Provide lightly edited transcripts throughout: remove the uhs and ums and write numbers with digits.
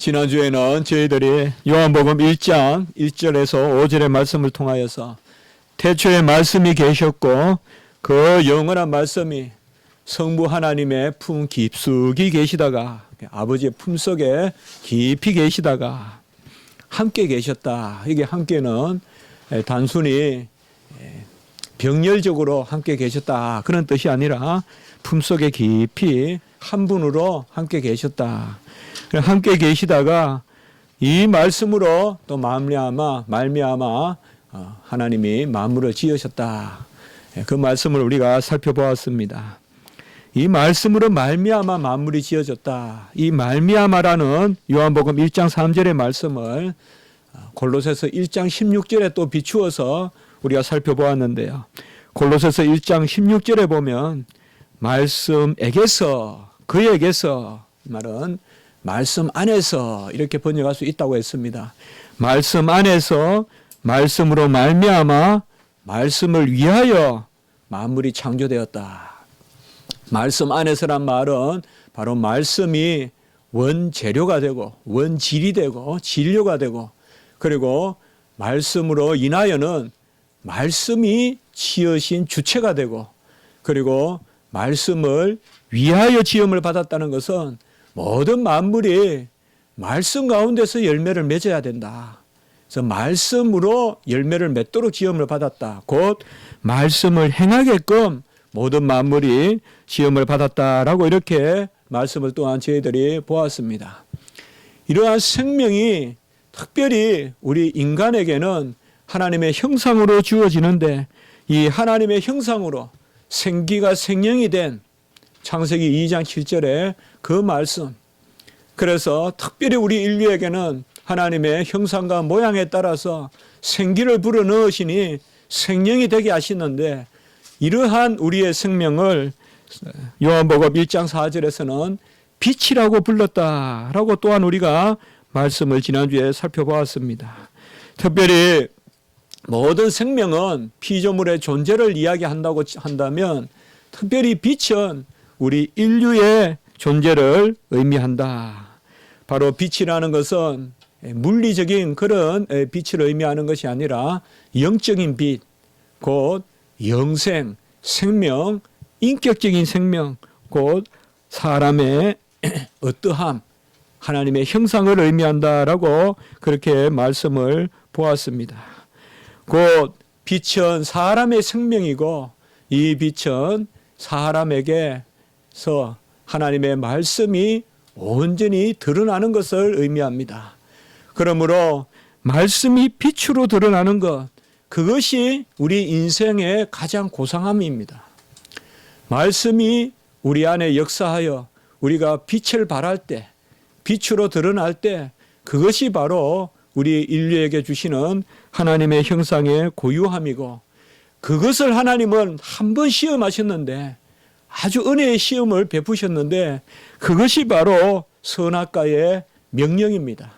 지난주에는 저희들이 요한복음 1장 1절에서 5절의 말씀을 통하여서 태초에 말씀이 계셨고 그 영원한 말씀이 성부 하나님의 품 깊숙이 계시다가 아버지의 품속에 깊이 계시다가 함께 계셨다. 이게 함께는 단순히 병렬적으로 함께 계셨다 그런 뜻이 아니라 품속에 깊이 한 분으로 함께 계셨다. 함께 계시다가 이 말씀으로 또 말미암아 하나님이 만물을 지으셨다. 그 말씀을 우리가 살펴보았습니다. 이 말씀으로 말미암아 만물이 지어졌다. 이 말미암아라는 요한복음 1장 3절의 말씀을 골로새서 1장 16절에 또 비추어서 우리가 살펴보았는데요. 골로새서 1장 16절에 보면 말씀에게서 그에게서 말은 말씀 안에서 이렇게 번역할 수 있다고 했습니다. 말씀 안에서 말씀으로 말미암아 말씀을 위하여 만물이 창조되었다. 말씀 안에서란 말은 바로 말씀이 원재료가 되고 원질이 되고 진료가 되고 그리고 말씀으로 인하여는 말씀이 지으신 주체가 되고 그리고 말씀을 위하여 지음을 받았다는 것은 모든 만물이 말씀 가운데서 열매를 맺어야 된다. 그래서 말씀으로 열매를 맺도록 지음을 받았다. 곧 말씀을 행하게끔 모든 만물이 지음을 받았다라고 이렇게 말씀을 또한 저희들이 보았습니다. 이러한 생명이 특별히 우리 인간에게는 하나님의 형상으로 주어지는데 이 하나님의 형상으로 생기가 생명이 된 창세기 2장 7절에 그 말씀. 그래서 특별히 우리 인류에게는 하나님의 형상과 모양에 따라서 생기를 불어넣으시니 생명이 되게 하시는데 이러한 우리의 생명을 요한복음 1장 4절에서는 빛이라고 불렀다라고 또한 우리가 말씀을 지난주에 살펴보았습니다. 특별히 모든 생명은 피조물의 존재를 이야기한다고 한다면 특별히 빛은 우리 인류의 존재를 의미한다. 바로 빛이라는 것은 물리적인 그런 빛을 의미하는 것이 아니라 영적인 빛, 곧 영생, 생명, 인격적인 생명, 곧 사람의 어떠함, 하나님의 형상을 의미한다라고 그렇게 말씀을 보았습니다. 곧 빛은 사람의 생명이고 이 빛은 사람에게서 하나님의 말씀이 온전히 드러나는 것을 의미합니다. 그러므로 말씀이 빛으로 드러나는 것, 그것이 우리 인생의 가장 고상함입니다. 말씀이 우리 안에 역사하여 우리가 빛을 발할 때, 빛으로 드러날 때 그것이 바로 우리 인류에게 주시는 하나님의 형상의 고유함이고 그것을 하나님은 한 번 시험하셨는데 아주 은혜의 시험을 베푸셨는데 그것이 바로 선악과의 명령입니다.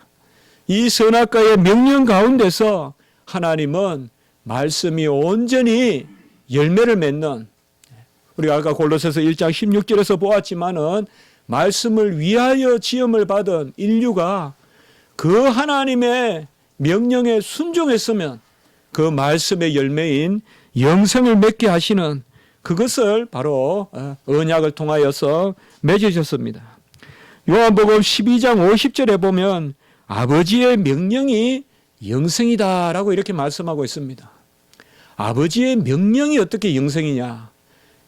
이 선악과의 명령 가운데서 하나님은 말씀이 온전히 열매를 맺는 우리가 아까 골로새서 1장 16절에서 보았지만은 말씀을 위하여 지음을 받은 인류가 그 하나님의 명령에 순종했으면 그 말씀의 열매인 영생을 맺게 하시는 그것을 바로 언약을 통하여서 맺으셨습니다. 요한복음 12장 50절에 보면 아버지의 명령이 영생이다라고 이렇게 말씀하고 있습니다. 아버지의 명령이 어떻게 영생이냐?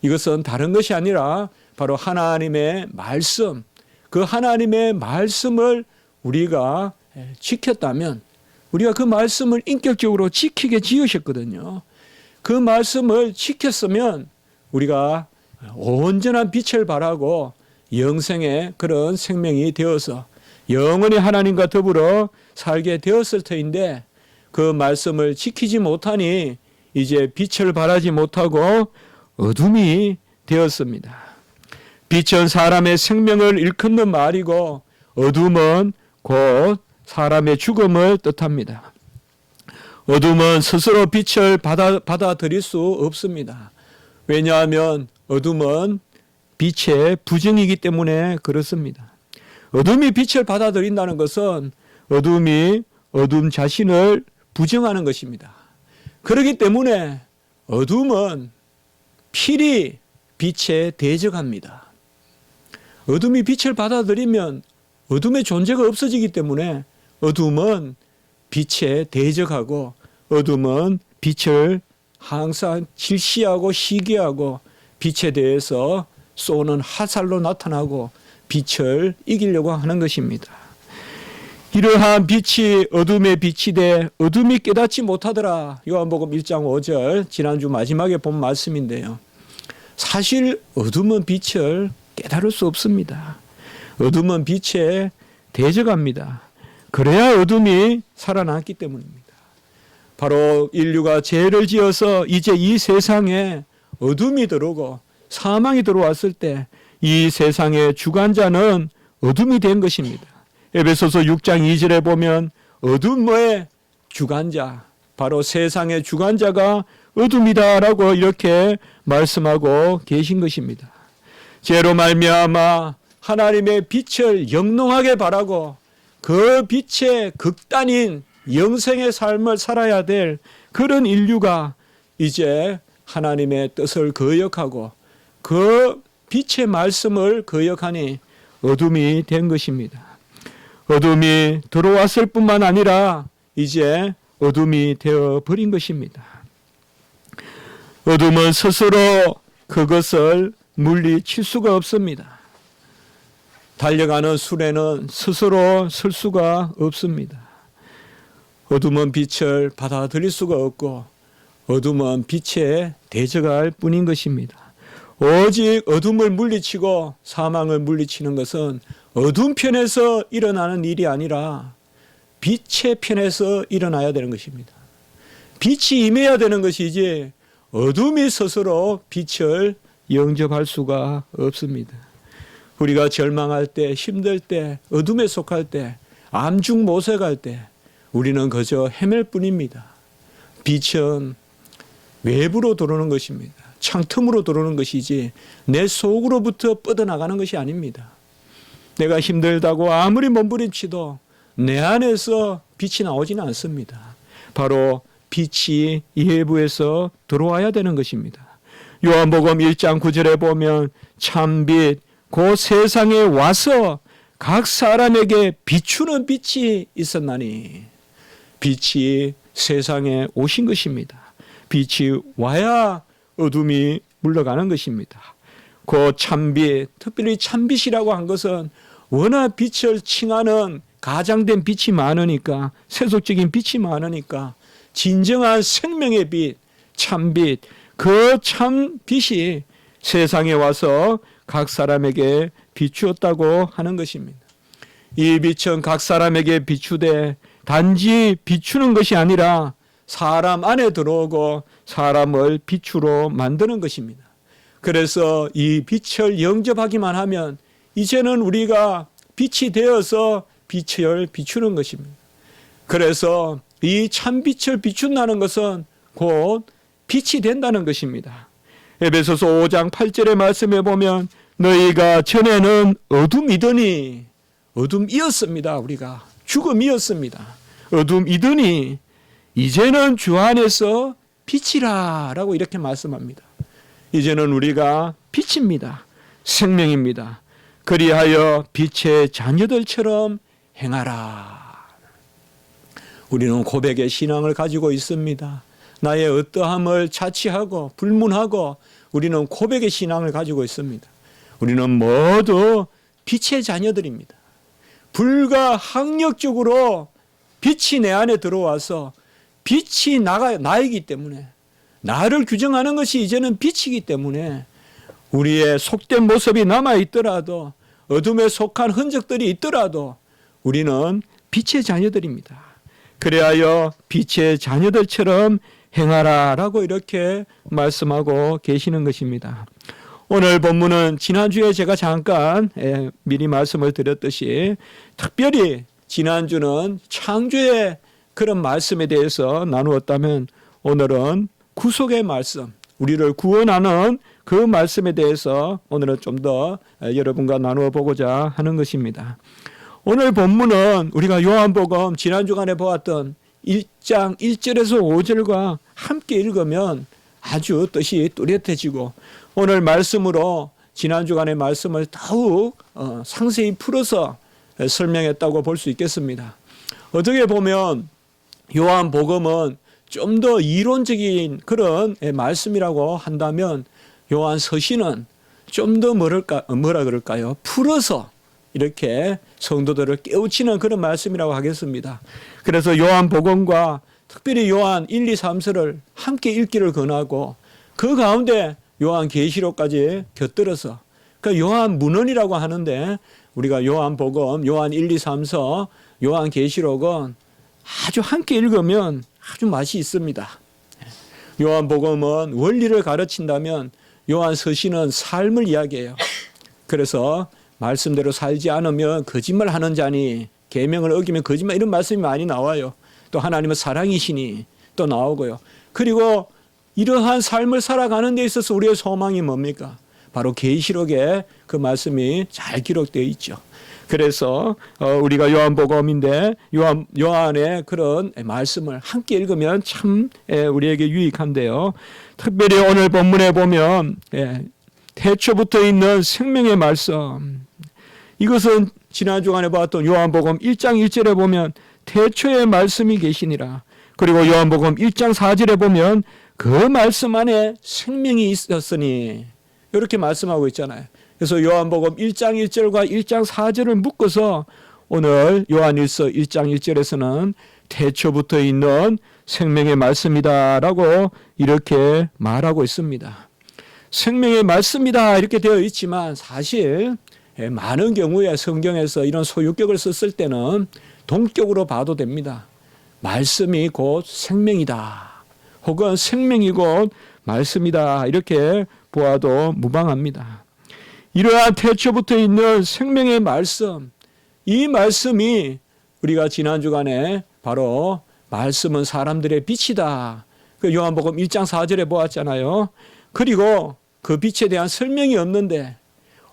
이것은 다른 것이 아니라 바로 하나님의 말씀, 그 하나님의 말씀을 우리가 지켰다면 우리가 그 말씀을 인격적으로 지키게 지으셨거든요. 그 말씀을 지켰으면 우리가 온전한 빛을 발하고 영생의 그런 생명이 되어서 영원히 하나님과 더불어 살게 되었을 터인데 그 말씀을 지키지 못하니 이제 빛을 발하지 못하고 어둠이 되었습니다. 빛은 사람의 생명을 일컫는 말이고 어둠은 곧 사람의 죽음을 뜻합니다. 어둠은 스스로 빛을 받아들일 수 없습니다. 왜냐하면 어둠은 빛의 부정이기 때문에 그렇습니다. 어둠이 빛을 받아들인다는 것은 어둠이 어둠 자신을 부정하는 것입니다. 그렇기 때문에 어둠은 필히 빛에 대적합니다. 어둠이 빛을 받아들이면 어둠의 존재가 없어지기 때문에 어둠은 빛에 대적하고 어둠은 빛을 항상 질시하고 시기하고 빛에 대해서 쏘는 화살로 나타나고 빛을 이기려고 하는 것입니다. 이러한 빛이 어둠의 빛이 돼 어둠이 깨닫지 못하더라. 요한복음 1장 5절 지난주 마지막에 본 말씀인데요. 사실 어둠은 빛을 깨달을 수 없습니다. 어둠은 빛에 대적합니다. 그래야 어둠이 살아났기 때문입니다. 바로 인류가 죄를 지어서 이제 이 세상에 어둠이 들어오고 사망이 들어왔을 때 이 세상의 주관자는 어둠이 된 것입니다. 에베소서 6장 2절에 보면 어둠의 주관자, 바로 세상의 주관자가 어둠이다라고 이렇게 말씀하고 계신 것입니다. 죄로 말미암아 하나님의 빛을 영롱하게 바라고 그 빛의 극단인 영생의 삶을 살아야 될 그런 인류가 이제 하나님의 뜻을 거역하고 그 빛의 말씀을 거역하니 어둠이 된 것입니다. 어둠이 들어왔을 뿐만 아니라 이제 어둠이 되어버린 것입니다. 어둠은 스스로 그것을 물리칠 수가 없습니다. 달려가는 수레는 스스로 설 수가 없습니다. 어둠은 빛을 받아들일 수가 없고 어둠은 빛에 대적할 뿐인 것입니다. 오직 어둠을 물리치고 사망을 물리치는 것은 어둠 편에서 일어나는 일이 아니라 빛의 편에서 일어나야 되는 것입니다. 빛이 임해야 되는 것이지 어둠이 스스로 빛을 영접할 수가 없습니다. 우리가 절망할 때, 힘들 때, 어둠에 속할 때, 암중모색할 때 우리는 그저 헤맬 뿐입니다. 빛은 외부로 들어오는 것입니다. 창틈으로 들어오는 것이지 내 속으로부터 뻗어나가는 것이 아닙니다. 내가 힘들다고 아무리 몸부림치도 내 안에서 빛이 나오지는 않습니다. 바로 빛이 외부에서 들어와야 되는 것입니다. 요한복음 1장 9절에 보면 참빛 그 세상에 와서 각 사람에게 비추는 빛이 있었나니 빛이 세상에 오신 것입니다. 빛이 와야 어둠이 물러가는 것입니다. 그 참빛, 특별히 참빛이라고 한 것은 워낙 빛을 칭하는 가장된 빛이 많으니까, 세속적인 빛이 많으니까 진정한 생명의 빛, 참빛, 그 참빛이 세상에 와서 각 사람에게 비추었다고 하는 것입니다. 이 빛은 각 사람에게 비추되 단지 비추는 것이 아니라 사람 안에 들어오고 사람을 빛으로 만드는 것입니다. 그래서 이 빛을 영접하기만 하면 이제는 우리가 빛이 되어서 빛을 비추는 것입니다. 그래서 이 참빛을 비춘다는 것은 곧 빛이 된다는 것입니다. 에베소서 5장 8절의 말씀에 보면 너희가 전에는 어둠이더니, 어둠이었습니다. 우리가 죽음이었습니다. 어둠이더니 이제는 주 안에서 빛이라 라고 이렇게 말씀합니다. 이제는 우리가 빛입니다. 생명입니다. 그리하여 빛의 자녀들처럼 행하라. 우리는 고백의 신앙을 가지고 있습니다. 나의 어떠함을 자취하고 불문하고 우리는 고백의 신앙을 가지고 있습니다. 우리는 모두 빛의 자녀들입니다. 불가항력적으로 빛이 내 안에 들어와서 빛이 나이기 때문에, 나를 규정하는 것이 이제는 빛이기 때문에 우리의 속된 모습이 남아있더라도, 어둠에 속한 흔적들이 있더라도 우리는 빛의 자녀들입니다. 그래야 빛의 자녀들처럼 행하라 라고 이렇게 말씀하고 계시는 것입니다. 오늘 본문은 지난주에 제가 잠깐 미리 말씀을 드렸듯이 특별히 지난주는 창조의 그런 말씀에 대해서 나누었다면 오늘은 구속의 말씀, 우리를 구원하는 그 말씀에 대해서 오늘은 좀 더 여러분과 나누어 보고자 하는 것입니다. 오늘 본문은 우리가 요한복음 지난 주간에 보았던 1장 1절에서 5절과 함께 읽으면 아주 뜻이 뚜렷해지고 오늘 말씀으로 지난 주간의 말씀을 더욱 상세히 풀어서 설명했다고 볼 수 있겠습니다. 어떻게 보면 요한복음은 좀 더 이론적인 그런 말씀이라고 한다면 요한 서신은 좀 더 뭐라 그럴까요? 풀어서 이렇게 성도들을 깨우치는 그런 말씀이라고 하겠습니다. 그래서 요한복음과 특별히 요한 1, 2, 3서를 함께 읽기를 권하고 그 가운데 요한계시록까지 곁들여서 그 요한문헌이라고 하는데 우리가 요한복음, 요한 1, 2, 3서, 요한계시록은 아주 함께 읽으면 아주 맛이 있습니다. 요한복음은 원리를 가르친다면 요한서신은 삶을 이야기해요. 그래서 말씀대로 살지 않으면 거짓말하는 자니 계명을 어기면 거짓말 이런 말씀이 많이 나와요. 또 하나님은 사랑이시니 또 나오고요. 그리고 이러한 삶을 살아가는 데 있어서 우리의 소망이 뭡니까? 바로 계시록에 그 말씀이 잘 기록되어 있죠. 그래서 우리가 요한복음인데 요한의 그런 말씀을 함께 읽으면 참 우리에게 유익한데요. 특별히 오늘 본문에 보면 태초부터 있는 생명의 말씀, 이것은 지난 주간에 봤던 요한복음 1장 1절에 보면 태초에 말씀이 계시니라. 그리고 요한복음 1장 4절에 보면 그 말씀 안에 생명이 있었으니 이렇게 말씀하고 있잖아요. 그래서 요한복음 1장 1절과 1장 4절을 묶어서 오늘 요한일서 1장 1절에서는 태초부터 있는 생명의 말씀이다라고 이렇게 말하고 있습니다. 생명의 말씀이다 이렇게 되어 있지만 사실 많은 경우에 성경에서 이런 소유격을 썼을 때는 동격으로 봐도 됩니다. 말씀이 곧 생명이다. 혹은 생명이 곧 말씀이다. 이렇게 보아도 무방합니다. 이러한 태초부터 있는 생명의 말씀, 이 말씀이 우리가 지난 주간에 바로 말씀은 사람들의 빛이다. 그 요한복음 1장 4절에 보았잖아요. 그리고 그 빛에 대한 설명이 없는데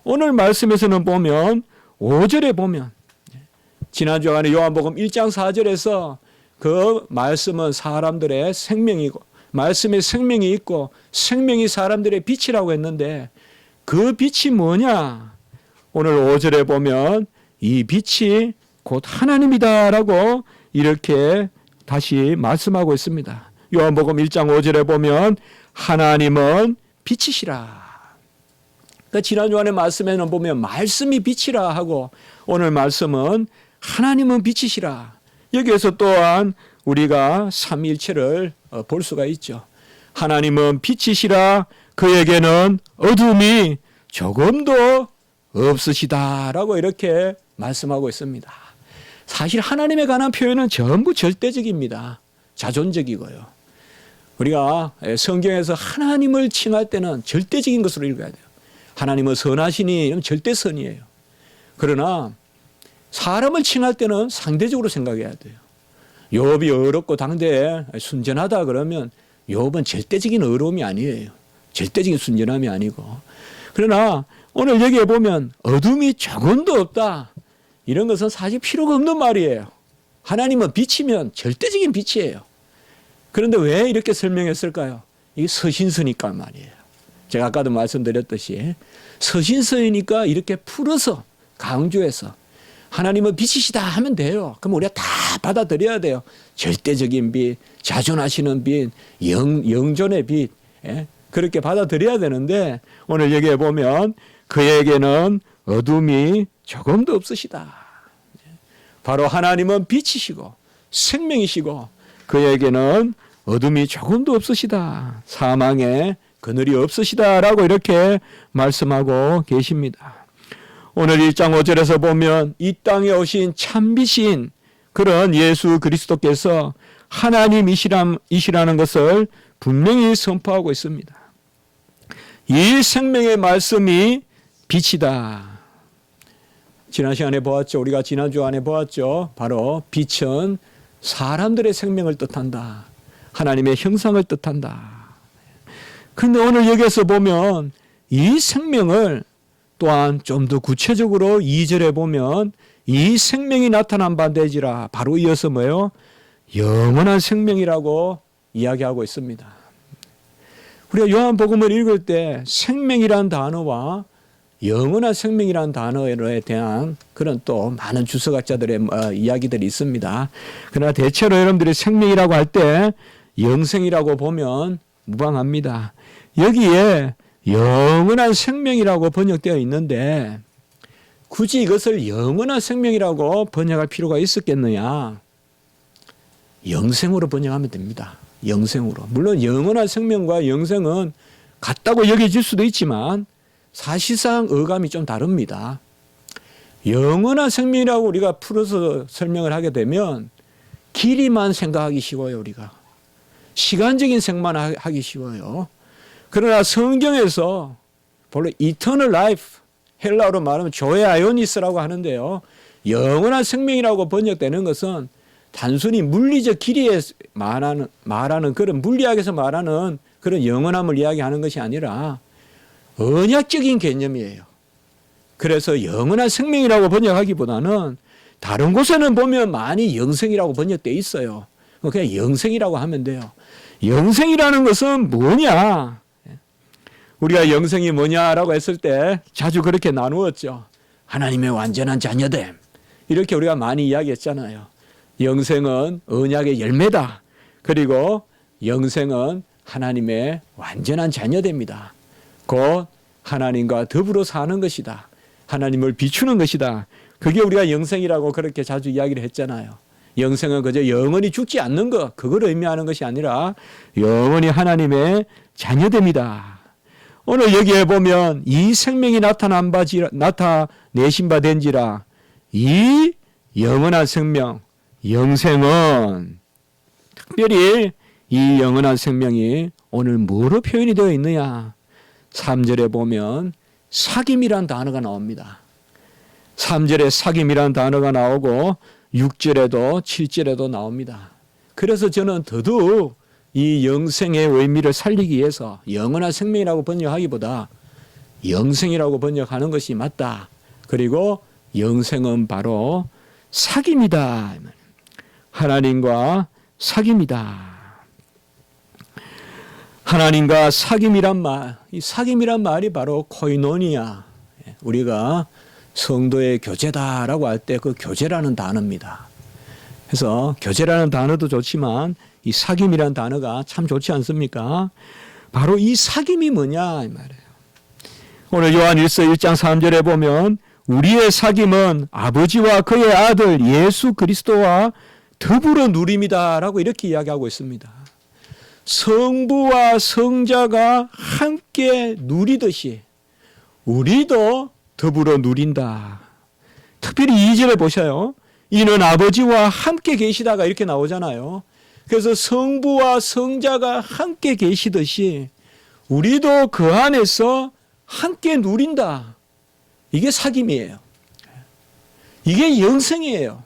오늘 말씀에서는 보면 5절에 보면 지난 주간에 요한복음 1장 4절에서 그 말씀은 사람들의 생명이고 말씀에 생명이 있고 생명이 사람들의 빛이라고 했는데 그 빛이 뭐냐? 오늘 5절에 보면 이 빛이 곧 하나님이다라고 이렇게 다시 말씀하고 있습니다. 요한복음 1장 5절에 보면 하나님은 빛이시라. 그러니까 지난 주간의 말씀에는 보면 말씀이 빛이라 하고 오늘 말씀은 하나님은 빛이시라. 여기에서 또한 우리가 삼위일체를 볼 수가 있죠. 하나님은 빛이시라 그에게는 어둠이 조금도 없으시다라고 이렇게 말씀하고 있습니다. 사실 하나님에 관한 표현은 전부 절대적입니다. 자존적이고요. 우리가 성경에서 하나님을 칭할 때는 절대적인 것으로 읽어야 돼요. 하나님은 선하시니 이러면 절대선이에요. 그러나 사람을 칭할 때는 상대적으로 생각해야 돼요. 욥이 어렵고 당대에 순전하다 그러면 욥은 절대적인 어려움이 아니에요. 절대적인 순전함이 아니고. 그러나 오늘 여기에 보면 어둠이 조금도 없다. 이런 것은 사실 필요가 없는 말이에요. 하나님은 빛이면 절대적인 빛이에요. 그런데 왜 이렇게 설명했을까요? 이게 서신서니까 말이에요. 제가 아까도 말씀드렸듯이 서신서이니까 이렇게 풀어서 강조해서 하나님은 빛이시다 하면 돼요. 그럼 우리가 다 받아들여야 돼요. 절대적인 빛, 자존하시는 빛, 영존의 빛. 그렇게 받아들여야 되는데 오늘 여기에 보면 그에게는 어둠이 조금도 없으시다. 바로 하나님은 빛이시고 생명이시고 그에게는 어둠이 조금도 없으시다. 사망의 그늘이 없으시다라고 이렇게 말씀하고 계십니다. 오늘 1장 5절에서 보면 이 땅에 오신 참빛인 그런 예수 그리스도께서 하나님이시라는 것을 분명히 선포하고 있습니다. 이 생명의 말씀이 빛이다. 지난 시간에 보았죠. 우리가 지난 주간에 보았죠. 바로 빛은 사람들의 생명을 뜻한다. 하나님의 형상을 뜻한다. 그런데 오늘 여기서 보면 이 생명을 또한 좀 더 구체적으로 2절에 보면 이 생명이 나타난 바 되지라 바로 이어서 뭐예요? 영원한 생명이라고 이야기하고 있습니다. 우리가 요한복음을 읽을 때 생명이란 단어와 영원한 생명이란 단어에 대한 그런 또 많은 주석학자들의 이야기들이 있습니다. 그러나 대체로 여러분들이 생명이라고 할 때 영생이라고 보면 무방합니다. 여기에 영원한 생명이라고 번역되어 있는데 굳이 이것을 영원한 생명이라고 번역할 필요가 있었겠느냐? 영생으로 번역하면 됩니다. 영생으로. 물론 영원한 생명과 영생은 같다고 여겨질 수도 있지만 사실상 어감이 좀 다릅니다. 영원한 생명이라고 우리가 풀어서 설명을 하게 되면 길이만 생각하기 쉬워요. 우리가. 시간적인 생만 하기 쉬워요. 그러나 성경에서 본래 eternal life, 헬라어로 말하면 조에 아이오니스라고 하는데요. 영원한 생명이라고 번역되는 것은 단순히 물리적 길이에 말하는 그런 물리학에서 말하는 그런 영원함을 이야기하는 것이 아니라 언약적인 개념이에요. 그래서 영원한 생명이라고 번역하기보다는 다른 곳에는 보면 많이 영생이라고 번역되어 있어요. 그냥 영생이라고 하면 돼요. 영생이라는 것은 뭐냐? 우리가 영생이 뭐냐라고 했을 때 자주 그렇게 나누었죠. 하나님의 완전한 자녀됨. 이렇게 우리가 많이 이야기했잖아요. 영생은 언약의 열매다. 그리고 영생은 하나님의 완전한 자녀됨이다. 곧 하나님과 더불어 사는 것이다. 하나님을 비추는 것이다. 그게 우리가 영생이라고 그렇게 자주 이야기를 했잖아요. 영생은 그저 영원히 죽지 않는 것, 그걸 의미하는 것이 아니라 영원히 하나님의 자녀됨이다. 오늘 여기에 보면 이 생명이 나타내신 바 된지라 이 영원한 생명, 영생은 특별히 이 영원한 생명이 오늘 뭐로 표현이 되어 있느냐? 3절에 보면 사귐이란 단어가 나옵니다. 3절에 사귐이란 단어가 나오고 6절에도 7절에도 나옵니다. 그래서 저는 더더욱 이 영생의 의미를 살리기 위해서 영원한 생명이라고 번역하기보다 영생이라고 번역하는 것이 맞다. 그리고 영생은 바로 사귐이다. 하나님과 사귐이다. 하나님과 사귐이란 말, 이 사귐이란 말이 바로 코이노니아. 우리가 성도의 교제다라고 할 때 그 교제라는 단어입니다. 그래서 교제라는 단어도 좋지만 이 사귐이라는 단어가 참 좋지 않습니까? 바로 이 사귐이 뭐냐 이 말이에요. 오늘 요한일서 1장 3절에 보면 우리의 사귐은 아버지와 그의 아들 예수 그리스도와 더불어 누림이다라고 이렇게 이야기하고 있습니다. 성부와 성자가 함께 누리듯이 우리도 더불어 누린다. 특별히 2절에 보셔요. 이는 아버지와 함께 계시다가 이렇게 나오잖아요. 그래서 성부와 성자가 함께 계시듯이 우리도 그 안에서 함께 누린다. 이게 사귐이에요. 이게 영생이에요.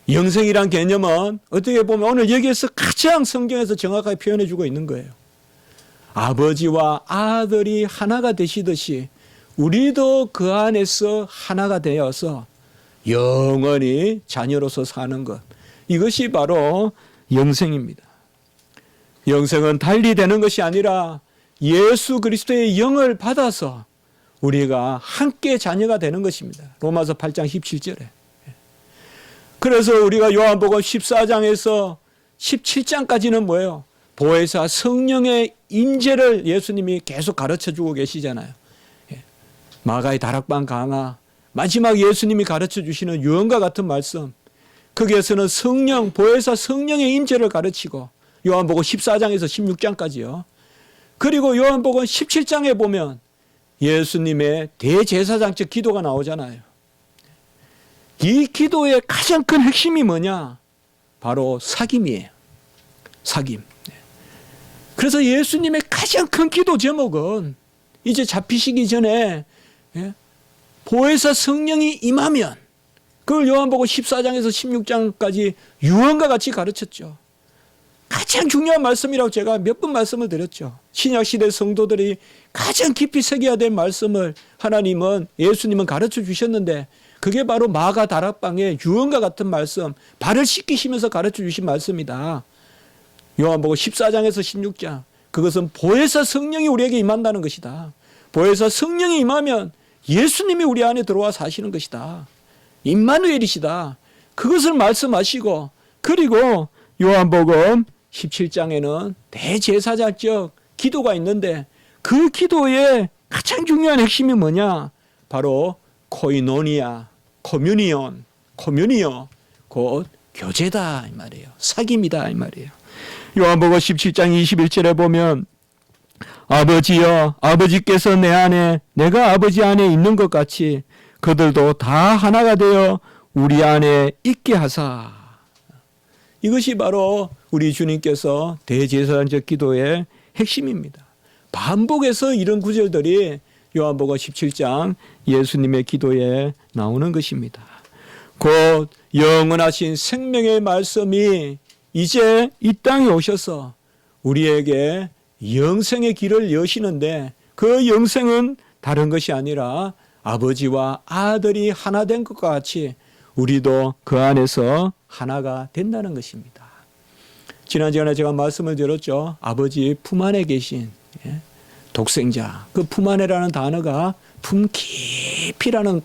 영생이란 개념은 어떻게 보면 오늘 여기에서 가장 성경에서 정확하게 표현해 주고 있는 거예요. 아버지와 아들이 하나가 되시듯이 우리도 그 안에서 하나가 되어서 영원히 자녀로서 사는 것. 이것이 바로 영생입니다. 영생은 달리 되는 것이 아니라 예수 그리스도의 영을 받아서 우리가 함께 자녀가 되는 것입니다. 로마서 8장 17절에. 그래서 우리가 요한복음 14장에서 17장까지는 뭐예요? 보혜사 성령의 임재를 예수님이 계속 가르쳐주고 계시잖아요. 마가의 다락방 강화, 마지막 예수님이 가르쳐주시는 유언과 같은 말씀, 거기에서는 성령, 보혜사 성령의 임재를 가르치고 요한복음 14장에서 16장까지요. 그리고 요한복음 17장에 보면 예수님의 대제사장적 기도가 나오잖아요. 이 기도의 가장 큰 핵심이 뭐냐? 바로 사귐이에요. 사귐. 그래서 예수님의 가장 큰 기도 제목은 이제 잡히시기 전에 보혜사 성령이 임하면 그걸 요한복음 14장에서 16장까지 유언과 같이 가르쳤죠. 가장 중요한 말씀이라고 제가 몇 번 말씀을 드렸죠. 신약시대 성도들이 가장 깊이 새겨야 될 말씀을 하나님은, 예수님은 가르쳐 주셨는데 그게 바로 마가 다락방의 유언과 같은 말씀, 발을 씻기시면서 가르쳐 주신 말씀이다. 요한복음 14장에서 16장. 그것은 보혜사 성령이 우리에게 임한다는 것이다. 보혜사 성령이 임하면 예수님이 우리 안에 들어와 사시는 것이다. 임마누엘이시다. 그것을 말씀하시고, 그리고 요한복음 17장에는 대제사장적 기도가 있는데 그 기도의 가장 중요한 핵심이 뭐냐? 바로 코이노니아, 코뮤니오, 곧 교제다 이 말이에요. 사귐이다 이 말이에요. 요한복음 17장 21절에 보면 아버지여, 아버지께서 내 안에, 내가 아버지 안에 있는 것 같이 그들도 다 하나가 되어 우리 안에 있게 하사. 이것이 바로 우리 주님께서 대제사장적 기도의 핵심입니다. 반복해서 이런 구절들이 요한복음 17장 예수님의 기도에 나오는 것입니다. 곧 영원하신 생명의 말씀이 이제 이 땅에 오셔서 우리에게 영생의 길을 여시는데, 그 영생은 다른 것이 아니라 아버지와 아들이 하나 된 것과 같이 우리도 그 안에서 하나가 된다는 것입니다. 지난 시간에 제가 말씀을 드렸죠. 아버지 품 안에 계신 독생자, 그 품 안에라는 단어가 품 깊이라는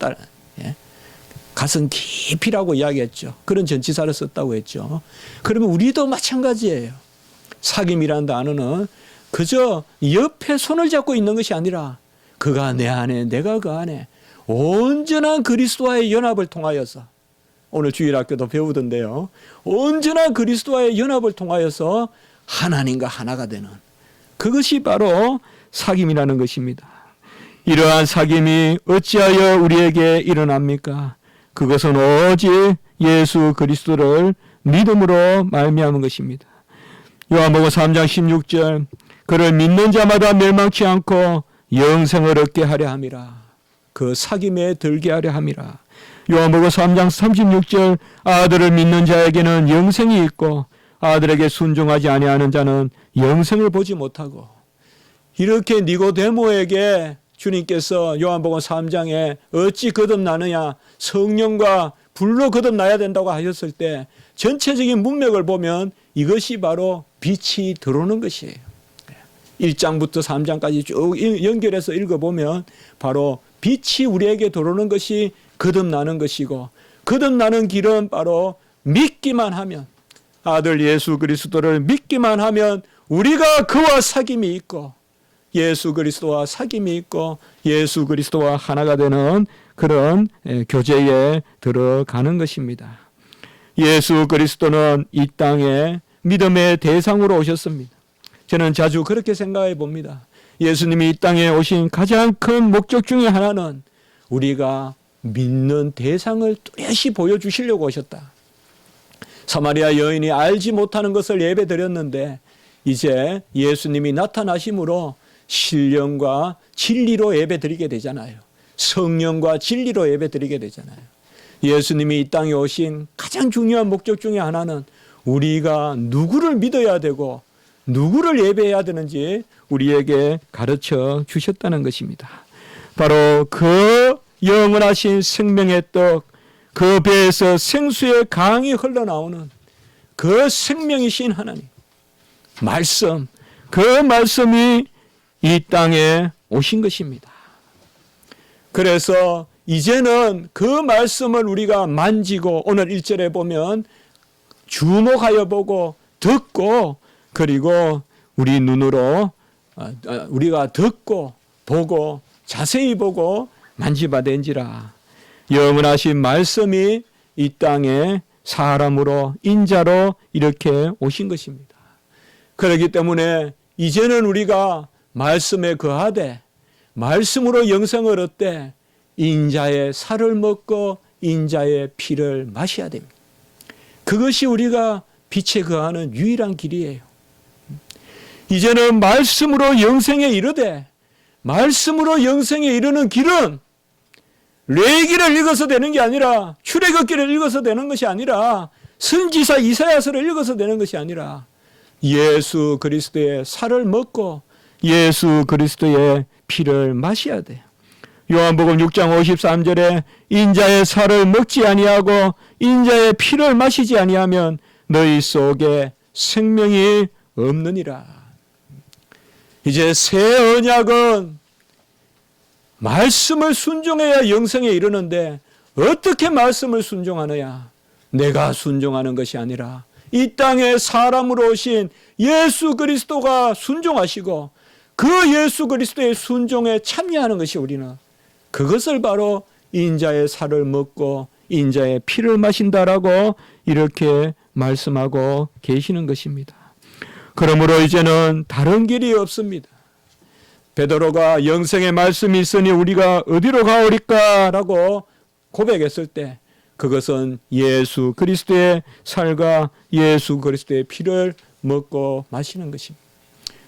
가슴 깊이라고 이야기했죠. 그런 전치사를 썼다고 했죠. 그러면 우리도 마찬가지예요. 사귐이라는 단어는 그저 옆에 손을 잡고 있는 것이 아니라 그가 내 안에, 내가 그 안에 온전한 그리스도와의 연합을 통하여서, 오늘 주일학교도 배우던데요, 온전한 그리스도와의 연합을 통하여서 하나님과 하나가 되는, 그것이 바로 사귐이라는 것입니다. 이러한 사귐이 어찌하여 우리에게 일어납니까? 그것은 오직 예수 그리스도를 믿음으로 말미암은 것입니다. 요한복음 3장 16절, 그를 믿는 자마다 멸망치 않고 영생을 얻게 하려 함이라. 그 사귐에 들게 하려 함이라. 요한복음 3장 36절, 아들을 믿는 자에게는 영생이 있고 아들에게 순종하지 아니하는 자는 영생을 보지 못하고. 이렇게 니고데모에게 주님께서 요한복음 3장에 어찌 거듭나느냐, 성령과 불로 거듭나야 된다고 하셨을 때 전체적인 문맥을 보면 이것이 바로 빛이 들어오는 것이에요. 1장부터 3장까지 쭉 연결해서 읽어보면 바로 빛이 우리에게 들어오는 것이 거듭나는 것이고, 거듭나는 길은 바로 믿기만 하면, 아들 예수 그리스도를 믿기만 하면 우리가 그와 사귐이 있고, 예수 그리스도와 사귐이 있고 예수 그리스도와 하나가 되는 그런 교제에 들어가는 것입니다. 예수 그리스도는 이 땅에 믿음의 대상으로 오셨습니다. 저는 자주 그렇게 생각해 봅니다. 예수님이 이 땅에 오신 가장 큰 목적 중에 하나는 우리가 믿는 대상을 뚜렷이 보여주시려고 오셨다. 사마리아 여인이 알지 못하는 것을 예배 드렸는데 이제 예수님이 나타나심으로 신령과 진리로 예배 드리게 되잖아요. 성령과 진리로 예배 드리게 되잖아요. 예수님이 이 땅에 오신 가장 중요한 목적 중에 하나는 우리가 누구를 믿어야 되고 누구를 예배해야 되는지 우리에게 가르쳐 주셨다는 것입니다. 바로 그 영원하신 생명의 떡, 그 배에서 생수의 강이 흘러나오는 그 생명이신 하나님, 말씀, 그 말씀이 이 땅에 오신 것입니다. 그래서 이제는 그 말씀을 우리가 만지고, 오늘 1절에 보면 주목하여 보고 듣고, 그리고 우리 눈으로 우리가 듣고 보고 자세히 보고 만지바된지라. 영원하신 말씀이 이 땅에 사람으로, 인자로 이렇게 오신 것입니다. 그렇기 때문에 이제는 우리가 말씀에 거하되 말씀으로 영생을 얻되 인자의 살을 먹고 인자의 피를 마셔야 됩니다. 그것이 우리가 빛에 거하는 유일한 길이에요. 이제는 말씀으로 영생에 이르되, 말씀으로 영생에 이르는 길은 레위기를 읽어서 되는 게 아니라, 출애굽기를 읽어서 되는 것이 아니라, 선지자 이사야서를 읽어서 되는 것이 아니라 예수 그리스도의 살을 먹고 예수 그리스도의 피를 마셔야 돼요. 요한복음 6장 53절에 인자의 살을 먹지 아니하고 인자의 피를 마시지 아니하면 너희 속에 생명이 없느니라. 이제 새 언약은 말씀을 순종해야 영생에 이르는데 어떻게 말씀을 순종하느냐? 내가 순종하는 것이 아니라 이 땅에 사람으로 오신 예수 그리스도가 순종하시고 그 예수 그리스도의 순종에 참여하는 것이 우리는 그것을 바로 인자의 살을 먹고 인자의 피를 마신다라고 이렇게 말씀하고 계시는 것입니다. 그러므로 이제는 다른 길이 없습니다. 베드로가 영생의 말씀이 있으니 우리가 어디로 가오리까라고 고백했을 때 그것은 예수 그리스도의 살과 예수 그리스도의 피를 먹고 마시는 것입니다.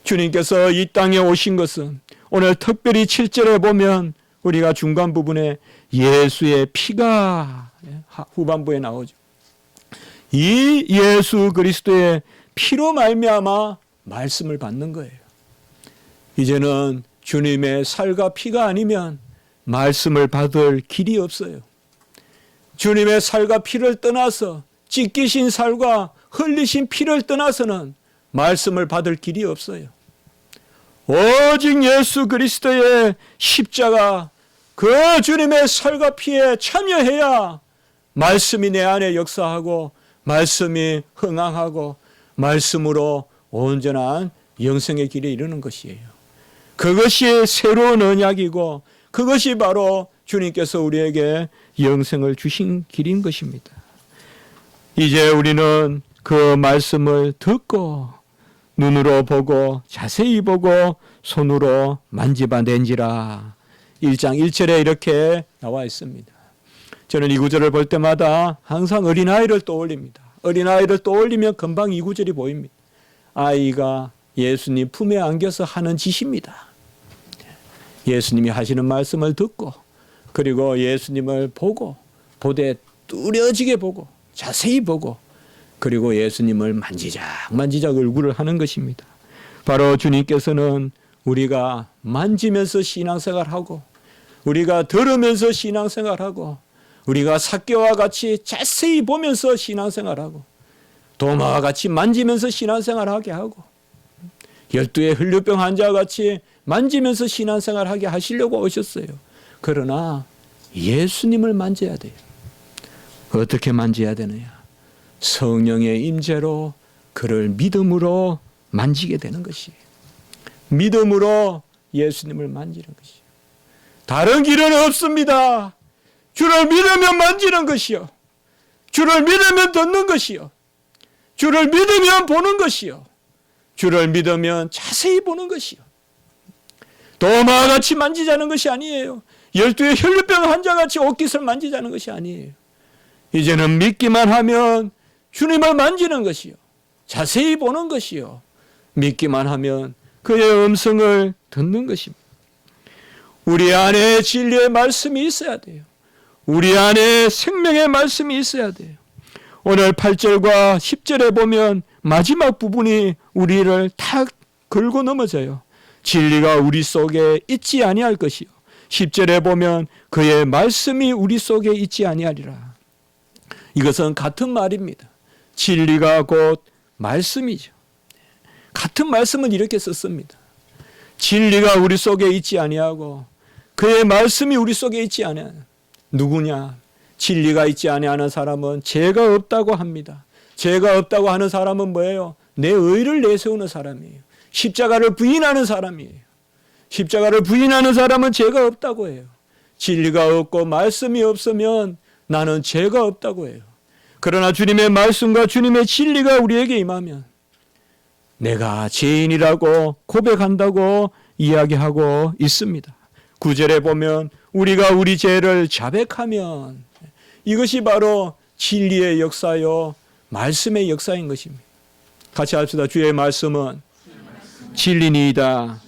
주님께서 이 땅에 오신 것은 오늘 특별히 7절에 보면 우리가 중간 부분에 예수의 피가 후반부에 나오죠. 이 예수 그리스도의 피로 말미암아 말씀을 받는 거예요. 이제는 주님의 살과 피가 아니면 말씀을 받을 길이 없어요. 주님의 살과 피를 떠나서 찢기신 살과 흘리신 피를 떠나서는 말씀을 받을 길이 없어요. 오직 예수 그리스도의 십자가 그 주님의 살과 피에 참여해야 말씀이 내 안에 역사하고 말씀이 흥황하고 말씀으로 온전한 영생의 길에 이르는 것이에요. 그것이 새로운 언약이고 그것이 바로 주님께서 우리에게 영생을 주신 길인 것입니다. 이제 우리는 그 말씀을 듣고 눈으로 보고 자세히 보고 손으로 만지봐낸지라 1장 1절에 이렇게 나와 있습니다. 저는 이 구절을 볼 때마다 항상 어린아이를 떠올립니다. 어린아이를 떠올리면 금방 이 구절이 보입니다. 아이가 예수님 품에 안겨서 하는 짓입니다. 예수님이 하시는 말씀을 듣고 그리고 예수님을 보고 보되 뚜려지게 보고 자세히 보고 그리고 예수님을 만지작 얼굴을 하는 것입니다. 바로 주님께서는 우리가 만지면서 신앙생활하고 우리가 들으면서 신앙생활하고 우리가 삭개와 같이 자세히 보면서 신앙생활하고 도마와 같이 만지면서 신앙생활하게 하고 12의 혈류병 환자와 같이 만지면서 신앙생활하게 하시려고 오셨어요. 그러나 예수님을 만져야 돼요. 어떻게 만져야 되느냐? 성령의 임재로 그를 믿음으로 만지게 되는 것이에요. 믿음으로 예수님을 만지는 것이에요. 다른 길은 없습니다. 주를 믿으면 만지는 것이요. 주를 믿으면 듣는 것이요. 주를 믿으면 보는 것이요. 주를 믿으면 자세히 보는 것이요. 도마와 같이 만지자는 것이 아니에요. 12의 혈류병 환자같이 옷깃을 만지자는 것이 아니에요. 이제는 믿기만 하면 주님을 만지는 것이요. 자세히 보는 것이요. 믿기만 하면 그의 음성을 듣는 것입니다. 우리 안에 진리의 말씀이 있어야 돼요. 우리 안에 생명의 말씀이 있어야 돼요. 오늘 8절과 10절에 보면 마지막 부분이 우리를 탁 긁고 넘어져요. 진리가 우리 속에 있지 아니할 것이요. 10절에 보면 그의 말씀이 우리 속에 있지 아니하리라. 이것은 같은 말입니다. 진리가 곧 말씀이죠. 같은 말씀은 이렇게 썼습니다. 진리가 우리 속에 있지 아니하고 그의 말씀이 우리 속에 있지 아니하냐. 누구냐? 진리가 있지 아니하는 사람은 죄가 없다고 합니다. 죄가 없다고 하는 사람은 뭐예요? 내 의를 내세우는 사람이에요. 십자가를 부인하는 사람이에요. 십자가를 부인하는 사람은 죄가 없다고 해요. 진리가 없고 말씀이 없으면 나는 죄가 없다고 해요. 그러나 주님의 말씀과 주님의 진리가 우리에게 임하면 내가 죄인이라고 고백한다고 이야기하고 있습니다. 9절에 보면 우리가 우리 죄를 자백하면 이것이 바로 진리의 역사요 말씀의 역사인 것입니다. 같이 합시다. 주의 말씀은 진리니이다.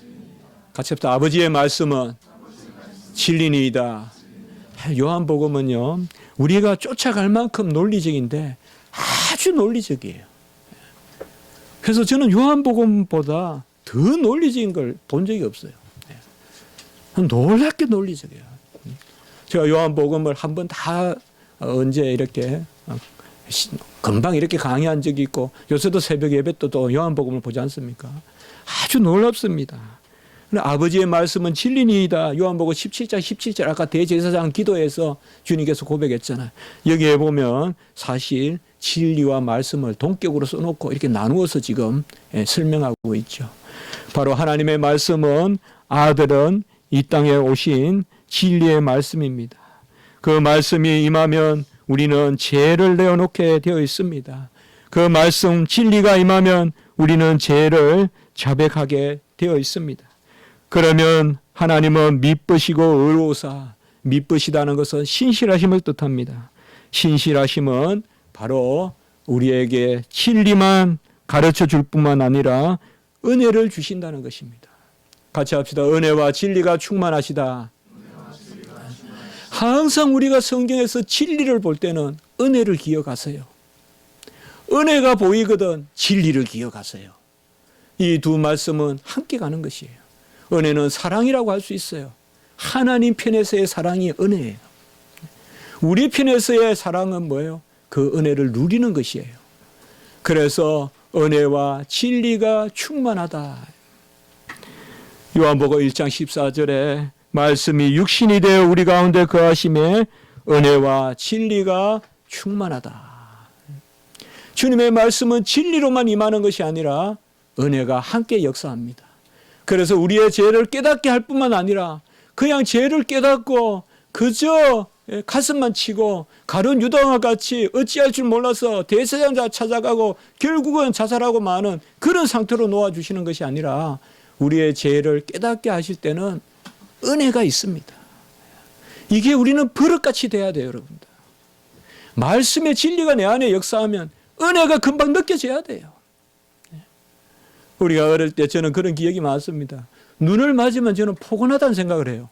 같이 합시다. 아버지의 말씀은 진리니이다. 요한복음은요 우리가 쫓아갈 만큼 논리적인데 아주 논리적이에요. 그래서 저는 요한복음보다 더 논리적인 걸 본 적이 없어요. 놀랍게 논리적이에요. 제가 요한복음을 한번 다 언제 이렇게 금방 이렇게 강의한 적이 있고 요새도 새벽 예배 또 요한복음을 보지 않습니까? 아주 놀랍습니다. 아버지의 말씀은 진리니이다. 요한복음 17장 17절 아까 대제사장 기도에서 주님께서 고백했잖아요. 여기에 보면 사실 진리와 말씀을 동격으로 써놓고 이렇게 나누어서 지금 설명하고 있죠. 바로 하나님의 말씀은 아들은 이 땅에 오신 진리의 말씀입니다. 그 말씀이 임하면 우리는 죄를 내어놓게 되어 있습니다. 그 말씀 진리가 임하면 우리는 죄를 자백하게 되어 있습니다. 그러면 하나님은 미쁘시고 의로우사, 미쁘시다는 것은 신실하심을 뜻합니다. 신실하심은 바로 우리에게 진리만 가르쳐 줄 뿐만 아니라 은혜를 주신다는 것입니다. 같이 합시다. 은혜와 진리가 충만하시다. 항상 우리가 성경에서 진리를 볼 때는 은혜를 기억하세요. 은혜가 보이거든 진리를 기억하세요. 이 두 말씀은 함께 가는 것이에요. 은혜는 사랑이라고 할 수 있어요. 하나님 편에서의 사랑이 은혜예요. 우리 편에서의 사랑은 뭐예요? 그 은혜를 누리는 것이에요. 그래서 은혜와 진리가 충만하다. 요한복음 1장 14절에 말씀이 육신이 되어 우리 가운데 거하심에 은혜와 진리가 충만하다. 주님의 말씀은 진리로만 임하는 것이 아니라 은혜가 함께 역사합니다. 그래서 우리의 죄를 깨닫게 할 뿐만 아니라 그냥 죄를 깨닫고 그저 가슴만 치고 가룟 유다와 같이 어찌할 줄 몰라서 대제사장 찾아가고 결국은 자살하고 마는 그런 상태로 놓아주시는 것이 아니라 우리의 죄를 깨닫게 하실 때는 은혜가 있습니다. 이게 우리는 버릇같이 돼야 돼요, 여러분들. 말씀의 진리가 내 안에 역사하면 은혜가 금방 느껴져야 돼요. 우리가 어릴 때 저는 그런 기억이 많습니다. 눈을 맞으면 저는 포근하다는 생각을 해요.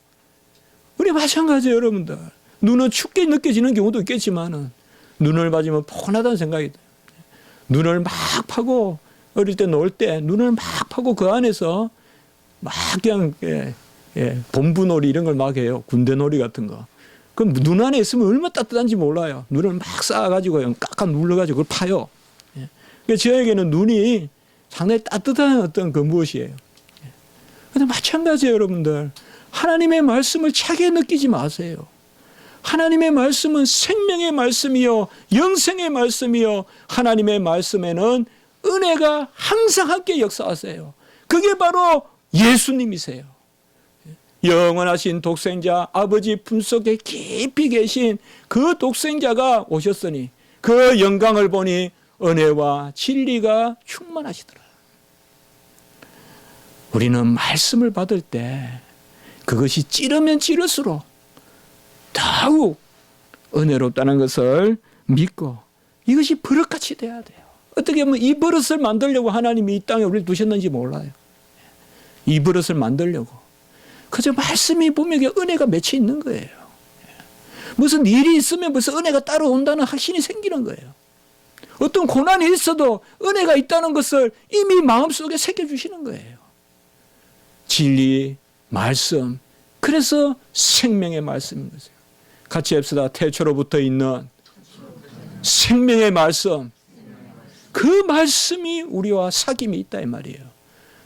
우리 마찬가지예요, 여러분들. 눈은 춥게 느껴지는 경우도 있겠지만 눈을 맞으면 포근하다는 생각이 돼요. 눈을 막 파고 어릴 때 놀 때 눈을 막 파고 그 안에서 막 그냥 본부놀이 이런 걸 막 해요. 군대놀이 같은 거. 그럼 눈 안에 있으면 얼마나 따뜻한지 몰라요. 눈을 막 쌓아가지고 깍깍 눌러가지고 그걸 파요. 그러니까 저에게는 눈이 상당히 따뜻한 어떤 그 무엇이에요. 근데 마찬가지예요, 여러분들. 하나님의 말씀을 차게 느끼지 마세요. 하나님의 말씀은 생명의 말씀이요, 영생의 말씀이요. 하나님의 말씀에는 은혜가 항상 함께 역사하세요. 그게 바로 예수님이세요. 영원하신 독생자 아버지 품속에 깊이 계신 그 독생자가 오셨으니 그 영광을 보니 은혜와 진리가 충만하시더라. 우리는 말씀을 받을 때 그것이 찌르면 찌를수록 더욱 은혜롭다는 것을 믿고 이것이 버릇같이 돼야 돼요. 어떻게 보면 이 버릇을 만들려고 하나님이 이 땅에 우리를 두셨는지 몰라요. 이 버릇을 만들려고. 그저 말씀이 보면 은혜가 맺혀 있는 거예요. 무슨 일이 있으면 벌써 은혜가 따라온다는 확신이 생기는 거예요. 어떤 고난이 있어도 은혜가 있다는 것을 이미 마음속에 새겨주시는 거예요. 진리, 말씀, 그래서 생명의 말씀인 거죠. 같이 합시다. 태초로부터 있는 생명의 말씀. 그 말씀이 우리와 사귐이 있다 이 말이에요.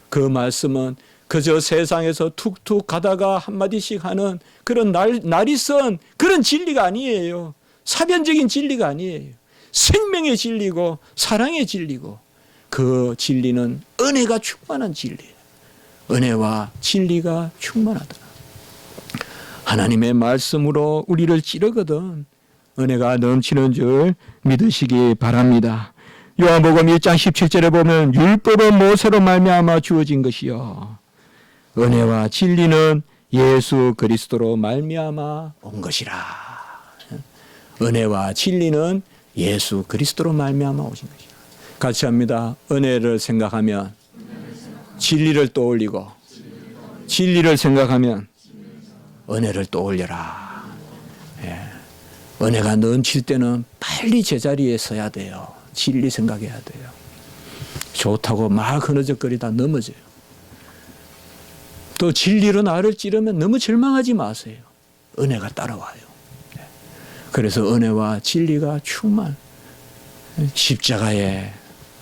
그 말씀은 그저 세상에서 툭툭 가다가 한마디씩 하는 그런 날이 선 그런 진리가 아니에요. 사변적인 진리가 아니에요. 생명의 진리고 사랑의 진리고 그 진리는 은혜가 충만한 진리예요. 은혜와 진리가 충만하다. 하나님의 말씀으로 우리를 찌르거든 은혜가 넘치는 줄 믿으시기 바랍니다. 요한복음 1장 17절에 보면 율법은 모세로 말미암아 주어진 것이요 은혜와 진리는 예수 그리스도로 말미암아 온 것이라. 은혜와 진리는 예수 그리스도로 말미암아 오신 것이라. 같이 합니다. 은혜를 생각하면 진리를 떠올리고 진리를 생각하면 은혜를 떠올려라. 은혜가 넘칠 때는 빨리 제자리에 서야 돼요. 진리 생각해야 돼요. 좋다고 막 흐느적거리다 넘어져요. 또 진리로 나를 찌르면 너무 절망하지 마세요. 은혜가 따라와요. 그래서 은혜와 진리가 충만, 십자가에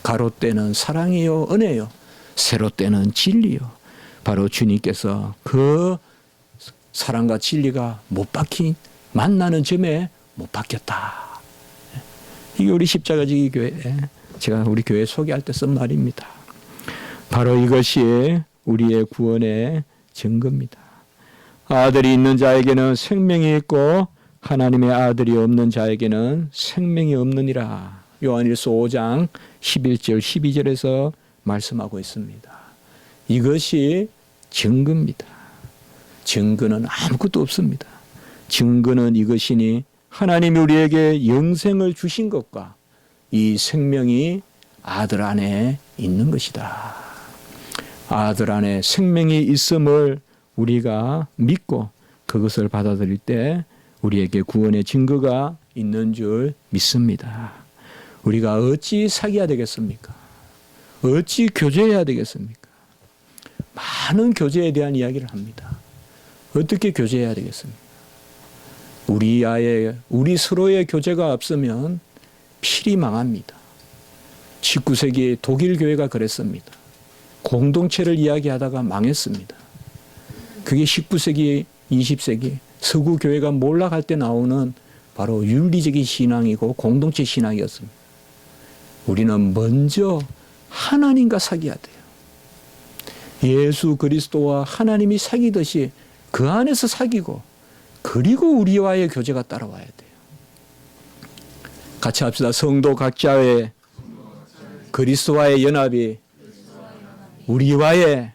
가로 때는 사랑이요 은혜요, 세로 때는 진리요. 바로 주님께서 그 사랑과 진리가 못 박힌, 만나는 점에 못 박혔다. 이게 우리 십자가지기 교회, 제가 우리 교회 소개할 때 쓴 말입니다. 바로 이것이 우리의 구원의 증거입니다. 아들이 있는 자에게는 생명이 있고 하나님의 아들이 없는 자에게는 생명이 없느니라. 요한일서 5장 11절 12절에서 말씀하고 있습니다. 이것이 증거입니다. 증거는 아무것도 없습니다. 증거는 이것이니 하나님이 우리에게 영생을 주신 것과 이 생명이 아들 안에 있는 것이다. 아들 안에 생명이 있음을 우리가 믿고 그것을 받아들일 때 우리에게 구원의 증거가 있는 줄 믿습니다. 우리가 어찌 사귀어야 되겠습니까? 어찌 교제해야 되겠습니까? 많은 교제에 대한 이야기를 합니다. 어떻게 교제해야 되겠습니까? 우리 서로의 교제가 없으면 필히 망합니다. 19세기 독일 교회가 그랬습니다. 공동체를 이야기하다가 망했습니다. 그게 19세기, 20세기 서구 교회가 몰락할 때 나오는 바로 윤리적인 신앙이고 공동체 신앙이었습니다. 우리는 먼저 하나님과 사귀어야 돼요. 예수 그리스도와 하나님이 사귀듯이 그 안에서 사귀고 그리고 우리와의 교제가 따라와야 돼요. 같이 합시다. 성도 각자의 그리스도와의 연합이 우리와의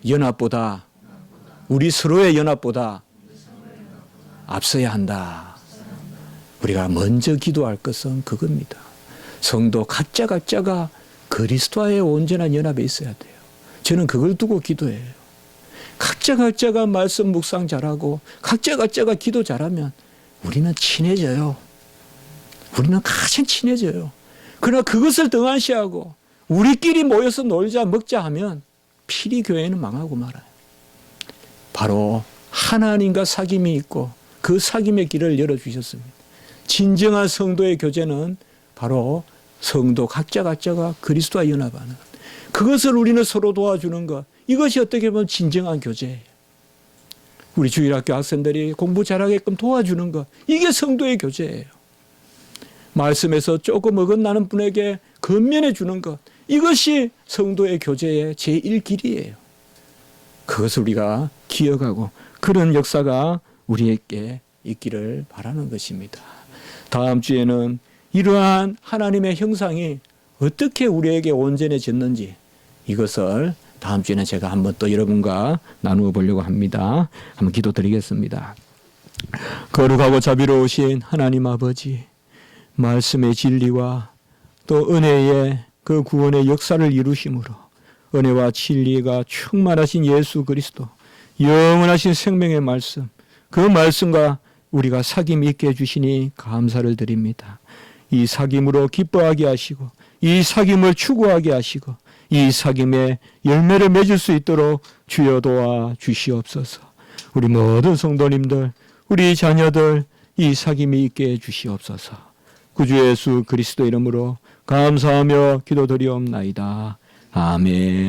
연합보다, 우리 서로의 연합보다 앞서야 한다. 우리가 먼저 기도할 것은 그겁니다. 성도 각자가 그리스도와의 온전한 연합에 있어야 돼요. 저는 그걸 두고 기도해요. 각자가 말씀 묵상 잘하고 각자가 기도 잘하면 우리는 친해져요. 우리는 가장 친해져요. 그러나 그것을 등한시하고 우리끼리 모여서 놀자 먹자 하면 필히 교회는 망하고 말아요. 바로 하나님과 사귐이 있고 그 사귐의 길을 열어주셨습니다. 진정한 성도의 교제는 바로 성도 각자가 그리스도와 연합하는 것. 그것을 우리는 서로 도와주는 것. 이것이 어떻게 보면 진정한 교제예요. 우리 주일학교 학생들이 공부 잘하게끔 도와주는 것. 이게 성도의 교제예요. 말씀에서 조금 어긋나는 분에게 건면해 주는 것. 이것이 성도의 교제의 제1길이에요. 그것을 우리가 기억하고 그런 역사가 우리에게 있기를 바라는 것입니다. 다음 주에는 이러한 하나님의 형상이 어떻게 우리에게 온전해졌는지 이것을 다음 주에는 제가 한번 또 여러분과 나누어 보려고 합니다. 한번 기도드리겠습니다. 거룩하고 자비로우신 하나님 아버지, 말씀의 진리와 또 은혜의 그 구원의 역사를 이루심으로 은혜와 진리가 충만하신 예수 그리스도, 영원하신 생명의 말씀, 그 말씀과 우리가 사귐 있게 해주시니 감사를 드립니다. 이 사귐으로 기뻐하게 하시고 이 사귐을 추구하게 하시고 이 사귐에 열매를 맺을 수 있도록 주여 도와 주시옵소서. 우리 모든 성도님들, 우리 자녀들 이 사귐이 있게 해주시옵소서. 구주 예수 그리스도 이름으로 감사하며 기도드리옵나이다. 아멘.